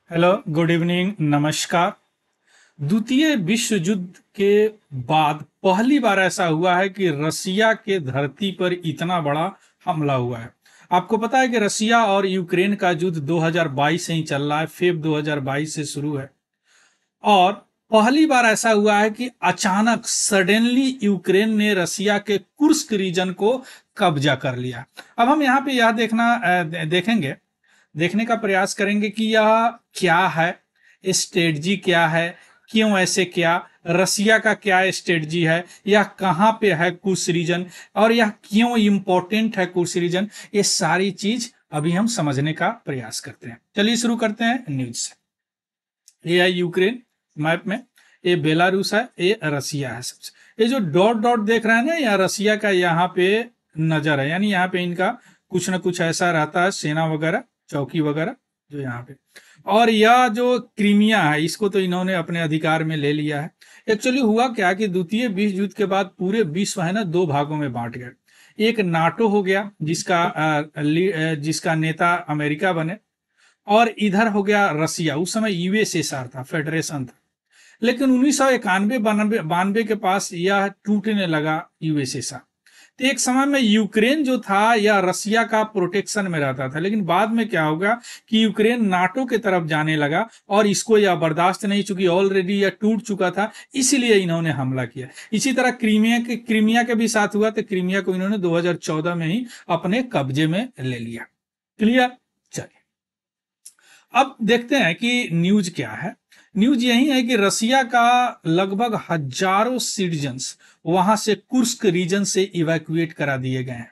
Hello, good evening, नमस्कार। द्वितीय विश्व युद्ध के बाद पहली बार ऐसा हुआ है कि रसिया के धरती पर इतना बड़ा हमला हुआ है। आपको पता है कि रसिया और यूक्रेन का युद्ध 2022 से ही चल रहा है, फेब 2022 से शुरू है। और पहली बार ऐसा हुआ है कि अचानक सडनली यूक्रेन ने रसिया के कुर्स्क रीजन को कब्जा कर लिया। अब हम यहाँ पे यह देखेंगे, देखने का प्रयास करेंगे कि यह क्या है, स्ट्रेटजी क्या है, क्यों ऐसे, क्या रसिया का क्या स्ट्रेटजी है, यह कहाँ पे है कुर्स्क रीजन, और यह क्यों इंपॉर्टेंट है कुर्स्क रीजन। ये सारी चीज अभी हम समझने का प्रयास करते हैं। चलिए शुरू करते हैं न्यूज से। ये है यूक्रेन मैप में, ये बेलारूस है, ये रसिया है। सबसे ये जो डॉट डॉट देख रहे हैं ना, यह रसिया का यहाँ पे नजर है, यानी यहाँ पे इनका कुछ ना कुछ ऐसा रहता है, सेना वगैरह, चौकी वगैरह जो यहाँ पे। और यह जो क्रीमिया है, इसको तो इन्होंने अपने अधिकार में ले लिया है। एक्चुअली हुआ क्या कि द्वितीय विश्व युद्ध के बाद पूरे विश्व है ना दो भागों में बांट गए। एक नाटो हो गया, जिसका नेता अमेरिका बने, और इधर हो गया रसिया। उस समय यूएसएसआर था, फेडरेशन था। लेकिन 1991 बानवे के पास यह टूटने लगा यूएसएसआर। तो एक समय में यूक्रेन जो था यह रसिया का प्रोटेक्शन में रहता था, लेकिन बाद में क्या होगा कि यूक्रेन नाटो के तरफ जाने लगा और इसको यह बर्दाश्त नहीं, चूंकि ऑलरेडी यह टूट चुका था, इसीलिए इन्होंने हमला किया। इसी तरह क्रीमिया के भी साथ हुआ, तो क्रीमिया को इन्होंने 2014 में ही अपने कब्जे में ले लिया। क्लियर। चलिए अब देखते हैं कि न्यूज क्या है। न्यूज यही है कि रसिया का लगभग हजारों सिटीजन्स वहां से कुर्स्क रीजन से इवैक्यूएट करा दिए गए हैं।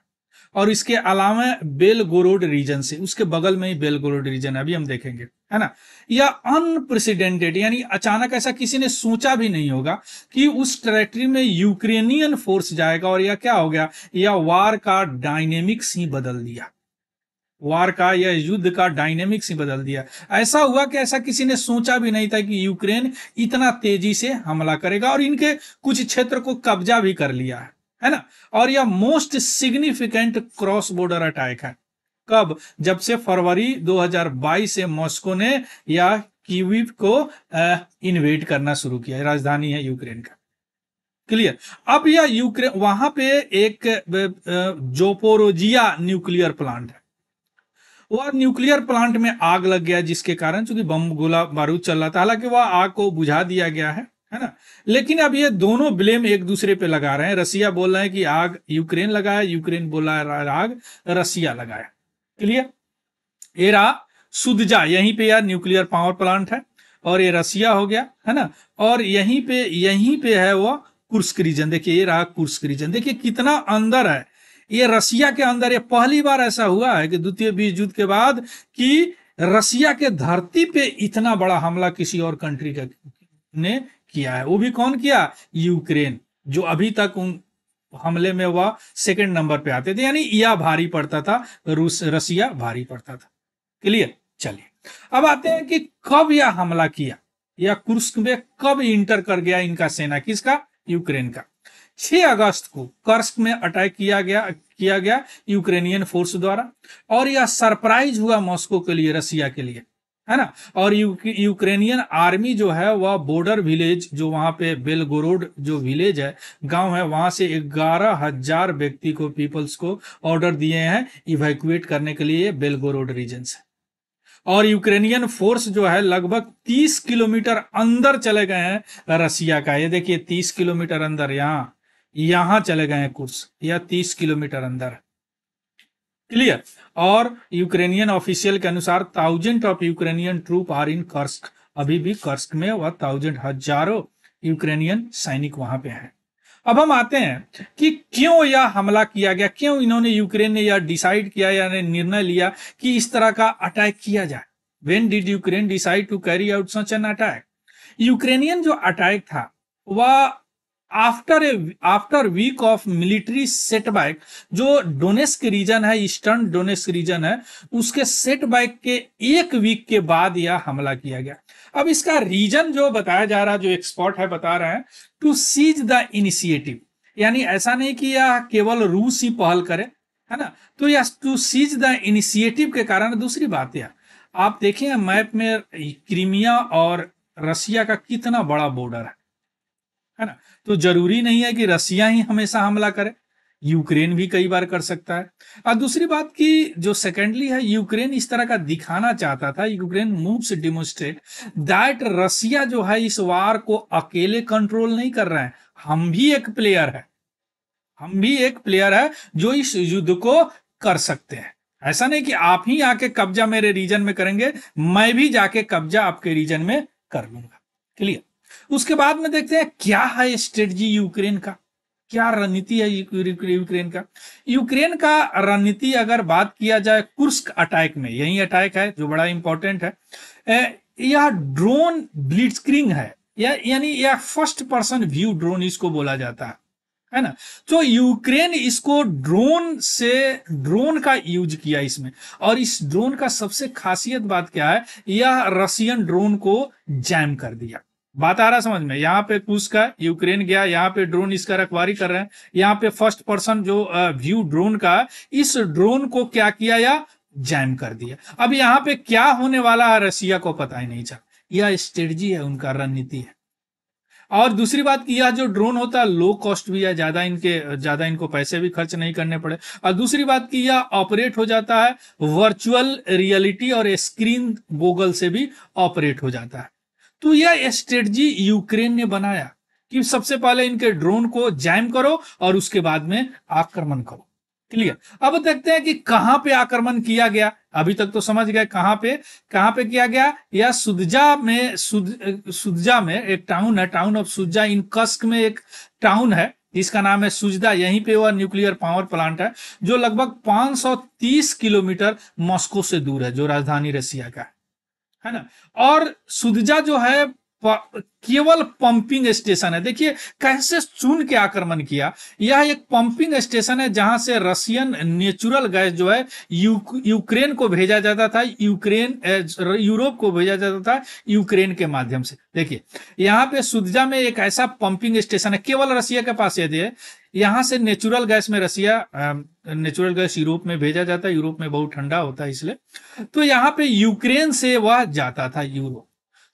और इसके अलावा बेलगोरोड रीजन से, उसके बगल में ही बेलगोरोड रीजन है, अभी हम देखेंगे, है ना। यह अनप्रेसिडेंटेड, यानी अचानक ऐसा किसी ने सोचा भी नहीं होगा कि उस टेरिटरी में यूक्रेनियन फोर्स जाएगा। और यह क्या हो गया, यह वार का डायनेमिक्स ही बदल दिया। वार का या युद्ध का डायनेमिक्स ही बदल दिया। ऐसा हुआ कि ऐसा किसी ने सोचा भी नहीं था कि यूक्रेन इतना तेजी से हमला करेगा, और इनके कुछ क्षेत्र को कब्जा भी कर लिया है ना। और यह most significant cross border attack है। कब? जब से फरवरी 2022 से मॉस्को ने या कीव को इन्वेड करना शुरू किया। राजधानी है यूक्रेन का। क्लियर। अब यह यूक्रेन, वहां पे एक जोपोरोजिया न्यूक्लियर प्लांट है। वह न्यूक्लियर प्लांट में आग लग गया, जिसके कारण, चूंकि बम गोला बारूद चल रहा था, हालांकि वह आग को बुझा दिया गया है ना। लेकिन अब ये दोनों ब्लेम एक दूसरे पे लगा रहे हैं। रसिया बोल रहे हैं कि आग यूक्रेन लगाया, यूक्रेन बोल रहा है आग रसिया लगाया। क्लियर। ये रहा सुदजा, यहीं पे यार न्यूक्लियर पावर प्लांट है, और ये रसिया हो गया, है ना। और यहीं पे है वो कुर्स्क रीजन। देखिए ये रहा कुर्स्क रीजन, देखिए कितना अंदर है, ये रसिया के अंदर। ये पहली बार ऐसा हुआ है कि द्वितीय विश्व युद्ध के बाद कि रसिया के धरती पे इतना बड़ा हमला किसी और कंट्री का ने किया है। वो भी कौन किया? यूक्रेन, जो अभी तक उन हमले में वह सेकंड नंबर पे आते थे, यानी यह भारी पड़ता था, रसिया भारी पड़ता था। क्लियर। चलिए अब आते हैं कि कब यह हमला किया, या कुर्स्क में कब इंटर कर गया इनका सेना, किसका? यूक्रेन का। 6 अगस्त को कर्स्क में अटैक किया गया यूक्रेनियन फोर्स द्वारा। और यह सरप्राइज हुआ मॉस्को के लिए, रसिया के लिए, है ना। और यूक्रेनियन आर्मी जो है वह बॉर्डर विलेज, जो वहां पे बेलगोरोड जो विलेज है, गांव है, वहां से 11,000 व्यक्ति को, पीपल्स को ऑर्डर दिए हैं इवैक्यूएट करने के लिए बेलगोरोड रीजन से। और यूक्रेनियन फोर्स जो है लगभग 30 किलोमीटर अंदर चले गए हैं रसिया का। ये देखिए 30 किलोमीटर अंदर, यहां चले गए हैं कुर्स्क, यह 30 किलोमीटर अंदर। क्लियर। और यूक्रेनियन ऑफिशियल के अनुसार 1000 of Ukrainian troop are in Kursk. अभी भी कर्स्क में वह 1000, हजारों यूक्रेनियन सैनिक वहां पे हैं। अब हम आते हैं कि क्यों यह हमला किया गया, क्यों इन्होंने, यूक्रेन ने यह डिसाइड किया या निर्णय लिया कि इस तरह का अटैक किया जाए। When did Ukraine decide to carry out such an attack? Ukrainian जो अटैक था वह after week of military setback, जो डोनेस्क रीजन है, ईस्टर्न डोनेस्क रीजन है, उसके सेटबैक के एक वीक के बाद यह हमला किया गया। अब इसका रीजन जो बताया जा रहा है, जो एक्सपर्ट है बता रहे हैं, टू सीज द इनिशिएटिव, यानी ऐसा नहीं कि यह केवल रूस ही पहल करे, है ना। तो यह टू सीज द इनिशिएटिव के कारण। दूसरी बात यह, आप देखें मैप में क्रीमिया और रसिया का कितना बड़ा बॉर्डर है ना। तो जरूरी नहीं है कि रसिया ही हमेशा हमला करे, यूक्रेन भी कई बार कर सकता है। और दूसरी बात की जो सेकेंडली है, यूक्रेन इस तरह का दिखाना चाहता था, यूक्रेन मूव्स डिमोस्ट्रेट दैट रसिया जो है इस वार को अकेले कंट्रोल नहीं कर रहे हैं, हम भी एक प्लेयर है, हम भी एक प्लेयर है जो इस युद्ध को कर सकते हैं। ऐसा नहीं कि आप ही आके कब्जा मेरे रीजन में करेंगे, मैं भी जाके कब्जा आपके रीजन में कर लूंगा। क्लियर। उसके बाद में देखते हैं क्या है स्ट्रेटजी यूक्रेन का, क्या रणनीति है यूक्रेन का। यूक्रेन का रणनीति अगर बात किया जाए कुर्स्क अटैक में, यही अटैक है जो बड़ा इंपॉर्टेंट है। यह ड्रोन ब्लिट्जक्रिग है, या यानी यह फर्स्ट पर्सन व्यू ड्रोन इसको बोला जाता है ना। तो यूक्रेन इसको ड्रोन का यूज किया इसमें, और इस ड्रोन का सबसे खासियत बात क्या है, यह रशियन ड्रोन को जैम कर दिया। बात आ रहा समझ में, यहाँ पे कुछ का यूक्रेन गया, यहाँ पे ड्रोन इसका रखवारी कर रहे हैं, यहाँ पे फर्स्ट पर्सन जो व्यू ड्रोन का, इस ड्रोन को क्या किया, या जैम कर दिया। अब यहाँ पे क्या होने वाला है रसिया को पता ही नहीं चला। यह स्ट्रेटजी है, उनका रणनीति है। और दूसरी बात की यह जो ड्रोन होता है लो कॉस्ट भी है, ज्यादा इनको पैसे भी खर्च नहीं करने पड़े। और दूसरी बात की यह ऑपरेट हो जाता है वर्चुअल रियलिटी और स्क्रीन गोगल से भी ऑपरेट हो जाता है। तो यह स्ट्रेटजी यूक्रेन ने बनाया कि सबसे पहले इनके ड्रोन को जैम करो और उसके बाद में आक्रमण करो। क्लियर। अब देखते हैं कि कहां पे आक्रमण किया गया। अभी तक तो समझ गए कहां पे किया गया। यह सुदजा में एक टाउन है, टाउन ऑफ सुजा इन कस्क में एक टाउन है जिसका नाम है सुजदा। यहीं पे वह न्यूक्लियर पावर प्लांट है जो लगभग 530 किलोमीटर मॉस्को से दूर है, जो राजधानी रसिया का है ना। और सुदजा जो है केवल पंपिंग स्टेशन है। देखिए कैसे चुन के आक्रमण किया। यह एक पंपिंग स्टेशन है जहां से रशियन नेचुरल गैस जो है यूक्रेन को भेजा जाता था, यूरोप को भेजा जाता था यूक्रेन के माध्यम से। देखिए यहाँ पे सुदजा में एक ऐसा पंपिंग स्टेशन है, केवल रसिया के पास यदि है। यहां से नेचुरल गैस में नेचुरल गैस यूरोप में भेजा जाता है, यूरोप में बहुत ठंडा होता है इसलिए। तो यहाँ पे यूक्रेन से वह जाता था यूरोप।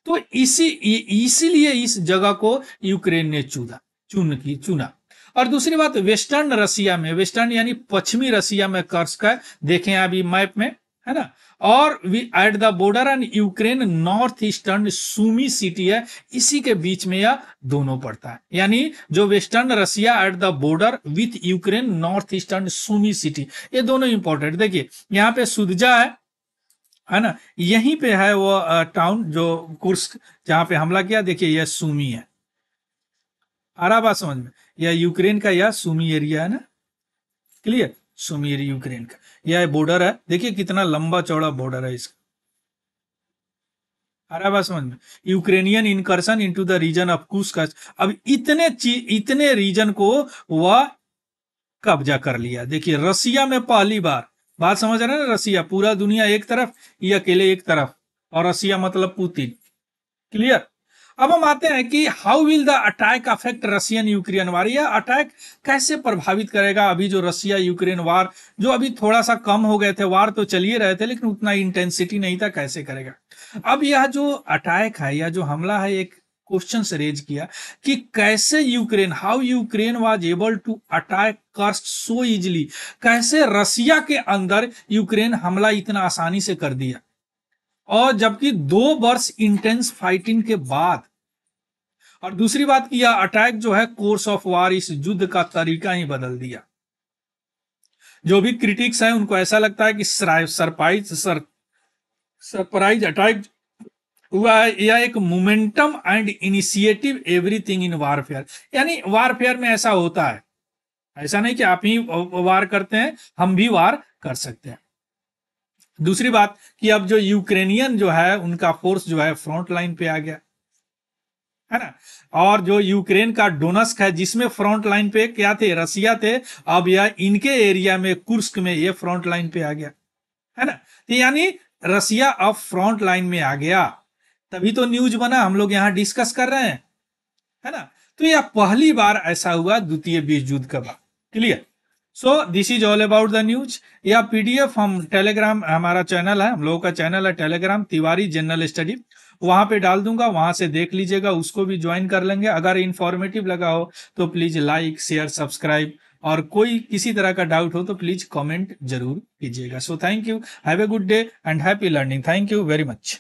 तो इसीलिए इस जगह को यूक्रेन ने चुना। और दूसरी बात, वेस्टर्न रसिया में, वेस्टर्न यानी पश्चिमी रसिया में कर्स्क है, देखें अभी मैप में, है ना। और we at the border and Ukraine north eastern Sumy city है, इसी के बीच में यह दोनों पड़ता है। यानी जो western Russia at the border with Ukraine north eastern Sumy city, ये दोनों इंपॉर्टेंट। देखिए यहाँ पे सुदजा है ना, यहीं पे है वो टाउन जो कुर्स्क जहां पे हमला किया। देखिए यह सुमी है, आ रहा बात समझ में, यह यूक्रेन का यह सुमी एरिया है ना। क्लियर। सुमी एरिया यूक्रेन का, यह बॉर्डर है। देखिए कितना लंबा चौड़ा बॉर्डर है इसका, आ रहा बात समझ में। Ukrainian incursion into the region of Kursk. अब इतने रीजन को वह कब्जा कर लिया। देखिए रसिया में पहली बार, बात समझ रहे हैं ना, रसिया पूरा दुनिया एक तरफ, ये अकेले एक तरफ, और रसिया मतलब पुतिन। क्लियर। अब हम आते हैं कि how will the attack affect Russian Ukraine वार। यह अटैक कैसे प्रभावित करेगा अभी जो रसिया यूक्रेन वार, जो अभी थोड़ा सा कम हो गए थे, वार तो चलिए रहे थे लेकिन उतना इंटेंसिटी नहीं था, कैसे करेगा। अब यह जो अटैक है, यह जो हमला है, एक क्वेश्चन से रेज किया कि कैसे Ukraine, how Ukraine was able to attack Kursk so easily, कैसे रसिया के अंदर यूक्रेन हमला इतना आसानी से कर दिया, और जबकि 2 वर्ष इंटेंस फाइटिंग के बाद। और दूसरी बात की यह अटैक जो है कोर्स ऑफ वार, इस युद्ध का तरीका ही बदल दिया। जो भी क्रिटिक्स हैं उनको ऐसा लगता है कि सरप्राइज अटैक हुआ है, यह एक momentum and initiative everything in warfare. यानी वारफेयर में ऐसा होता है, ऐसा नहीं कि आप ही वार करते हैं, हम भी वार कर सकते हैं। दूसरी बात कि अब जो यूक्रेनियन जो है उनका फोर्स जो है फ्रंट लाइन पे आ गया, है ना। और जो यूक्रेन का डोनस्क है जिसमें फ्रंट लाइन पे क्या थे, रसिया थे, अब यह इनके एरिया में कुर्स्क में ये फ्रंट लाइन पे आ गया, है ना। तो यानी रसिया अब फ्रंट लाइन में आ गया, तभी तो न्यूज बना, हम लोग यहां डिस्कस कर रहे हैं, है ना। तो यह पहली बार ऐसा हुआ द्वितीय विश्व युद्ध के बाद। Clear. So this is all about the news. या पीडीएफ हम टेलीग्राम, हमारा चैनल है, हम लोगों का चैनल है टेलीग्राम, तिवारी जनरल स्टडी, वहां पे डाल दूंगा, वहां से देख लीजिएगा, उसको भी ज्वाइन कर लेंगे। अगर इंफॉर्मेटिव लगा हो तो प्लीज लाइक शेयर सब्सक्राइब, और कोई किसी तरह का डाउट हो तो प्लीज कमेंट जरूर कीजिएगा। So thank you, have a good day and happy learning. Thank you very much.